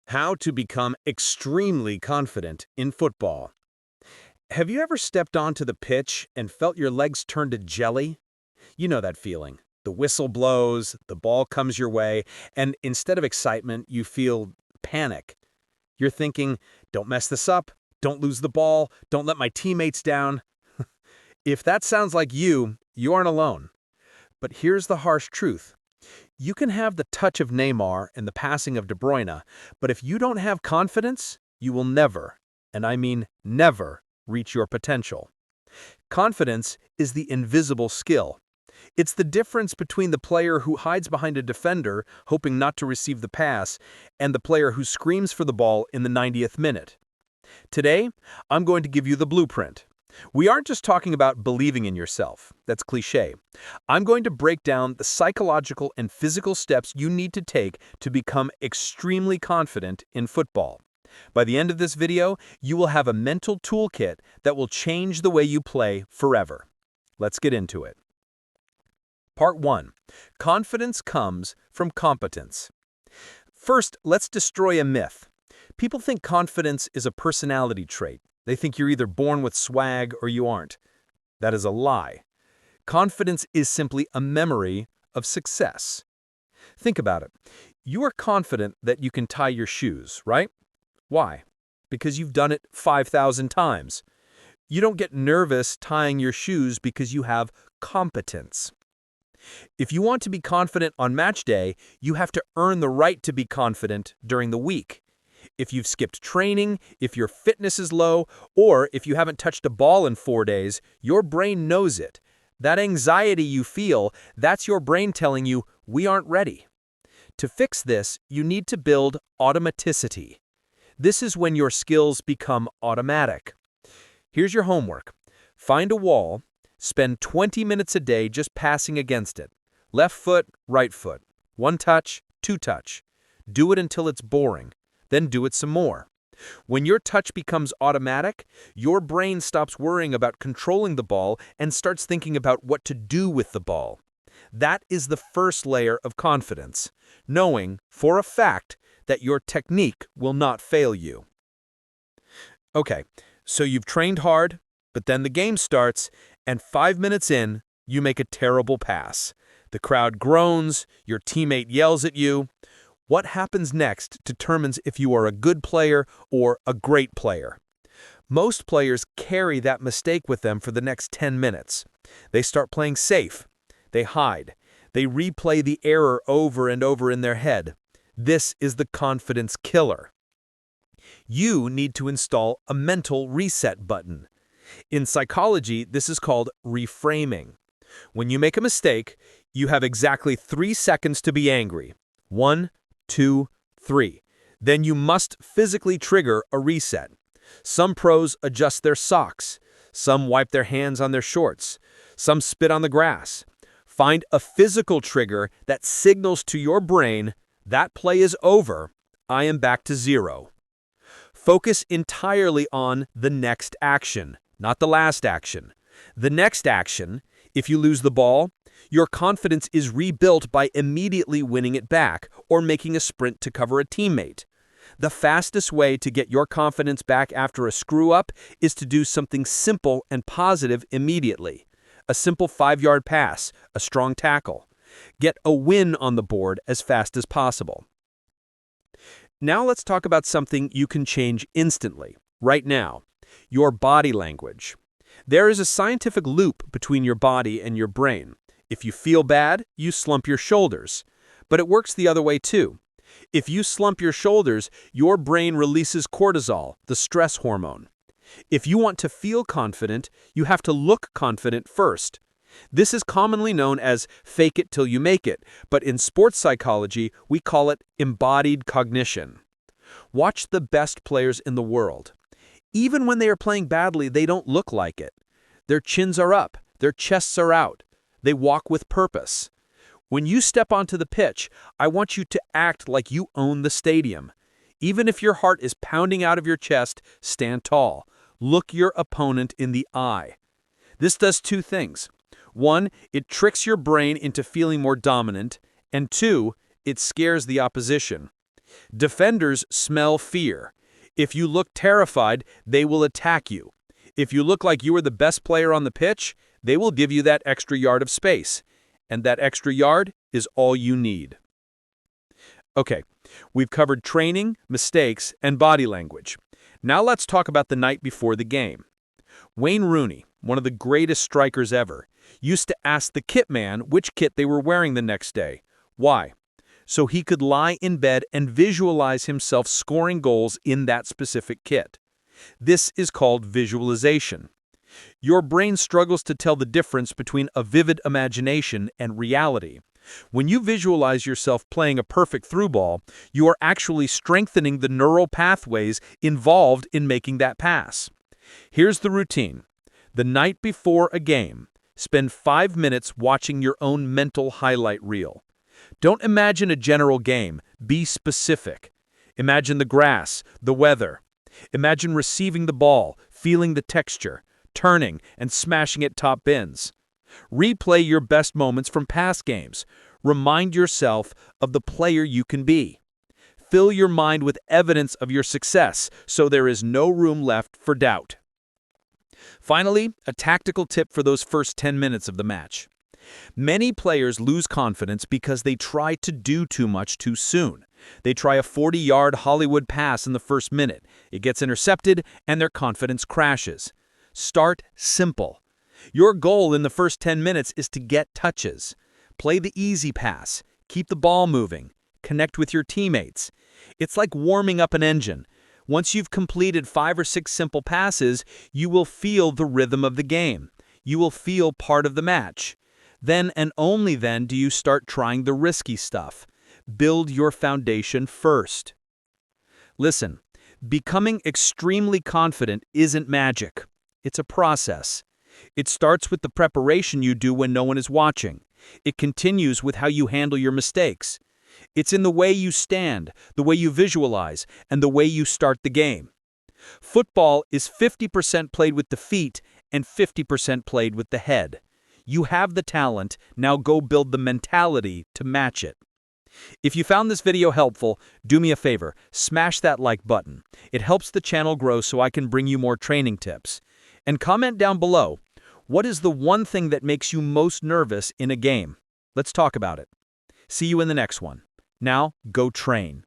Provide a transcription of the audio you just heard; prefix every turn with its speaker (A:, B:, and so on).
A: How to become extremely confident in football. Have you ever stepped onto the pitch and felt your legs turn to jelly? You know that feeling. The whistle blows, the ball comes your way, and instead of excitement, you feel panic. You're thinking, don't mess this up, don't lose the ball, don't let my teammates down. If that sounds like you aren't alone. But here's the harsh truth. You can have the touch of Neymar and the passing of De Bruyne, but if you don't have confidence, you will never, and I mean never, reach your potential. Confidence is the invisible skill. It's the difference between the player who hides behind a defender, hoping not to receive the pass, and the player who screams for the ball in the 90th minute. Today, I'm going to give you the blueprint. We aren't just talking about believing in yourself. That's cliché. I'm going to break down the psychological and physical steps you need to take to become extremely confident in football. By the end of this video, you will have a mental toolkit that will change the way you play forever. Let's get into it. Part 1. Confidence comes from competence. First, let's destroy a myth. People think confidence is a personality trait. They think you're either born with swag or you aren't. That is a lie. Confidence is simply a memory of success. Think about it. You are confident that you can tie your shoes, right? Why? Because you've done it 5,000 times. You don't get nervous tying your shoes because you have competence. If you want to be confident on match day, you have to earn the right to be confident during the week. If you've skipped training, if your fitness is low, or if you haven't touched a ball in 4 days, your brain knows it. That anxiety you feel, that's your brain telling you, we aren't ready. To fix this, you need to build automaticity. This is when your skills become automatic. Here's your homework. Find a wall, spend 20 minutes a day just passing against it. Left foot, right foot. 1 touch, 2 touch. Do it until it's boring. Then do it some more. When your touch becomes automatic, your brain stops worrying about controlling the ball and starts thinking about what to do with the ball. That is the first layer of confidence, knowing, for a fact, that your technique will not fail you. Okay, so you've trained hard, but then the game starts, and 5 minutes in, you make a terrible pass. The crowd groans, your teammate yells at you. What happens next determines if you are a good player or a great player. Most players carry that mistake with them for the next 10 minutes. They start playing safe. They hide. They replay the error over and over in their head. This is the confidence killer. You need to install a mental reset button. In psychology, this is called reframing. When you make a mistake, you have exactly 3 seconds to be angry. 1, 2, 3. Then you must physically trigger a reset. Some pros adjust their socks. Some wipe their hands on their shorts. Some spit on the grass. Find a physical trigger that signals to your brain, that play is over, I am back to 0. Focus entirely on the next action, not the last action. The next action, if you lose the ball, your confidence is rebuilt by immediately winning it back or making a sprint to cover a teammate. The fastest way to get your confidence back after a screw-up is to do something simple and positive immediately. A simple 5-yard pass, a strong tackle. Get a win on the board as fast as possible. Now let's talk about something you can change instantly, right now. Your body language. There is a scientific loop between your body and your brain. If you feel bad, you slump your shoulders. But it works the other way too. If you slump your shoulders, your brain releases cortisol, the stress hormone. If you want to feel confident, you have to look confident first. This is commonly known as fake it till you make it, but in sports psychology, we call it embodied cognition. Watch the best players in the world. Even when they are playing badly, they don't look like it. Their chins are up, their chests are out. They walk with purpose. When you step onto the pitch, I want you to act like you own the stadium. Even if your heart is pounding out of your chest, stand tall. Look your opponent in the eye. This does 2 things. 1, it tricks your brain into feeling more dominant, and 2, it scares the opposition. Defenders smell fear. If you look terrified, they will attack you. If you look like you are the best player on the pitch, they will give you that extra yard of space. And that extra yard is all you need. Okay, we've covered training, mistakes, and body language. Now let's talk about the night before the game. Wayne Rooney, one of the greatest strikers ever, used to ask the kit man which kit they were wearing the next day. Why? So he could lie in bed and visualize himself scoring goals in that specific kit. This is called visualization. Your brain struggles to tell the difference between a vivid imagination and reality. When you visualize yourself playing a perfect through ball, you are actually strengthening the neural pathways involved in making that pass. Here's the routine. The night before a game, spend 5 minutes watching your own mental highlight reel. Don't imagine a general game. Be specific. Imagine the grass, the weather. Imagine receiving the ball, feeling the texture, turning and smashing it top bins. Replay your best moments from past games. Remind yourself of the player you can be. Fill your mind with evidence of your success so there is no room left for doubt. Finally, a tactical tip for those first 10 minutes of the match. Many players lose confidence because they try to do too much too soon. They try a 40-yard Hollywood pass in the first minute. It gets intercepted and their confidence crashes. Start simple. Your goal in the first 10 minutes is to get touches. Play the easy pass. Keep the ball moving. Connect with your teammates. It's like warming up an engine. Once you've completed 5 or 6 simple passes, you will feel the rhythm of the game. You will feel part of the match. Then and only then do you start trying the risky stuff. Build your foundation first. Listen, becoming extremely confident isn't magic. It's a process. It starts with the preparation you do when no one is watching. It continues with how you handle your mistakes. It's in the way you stand, the way you visualize, and the way you start the game. Football is 50% played with the feet and 50% played with the head. You have the talent, now go build the mentality to match it. If you found this video helpful, do me a favor, smash that like button. It helps the channel grow so I can bring you more training tips. And comment down below, what is the one thing that makes you most nervous in a game? Let's talk about it. See you in the next one. Now, go train.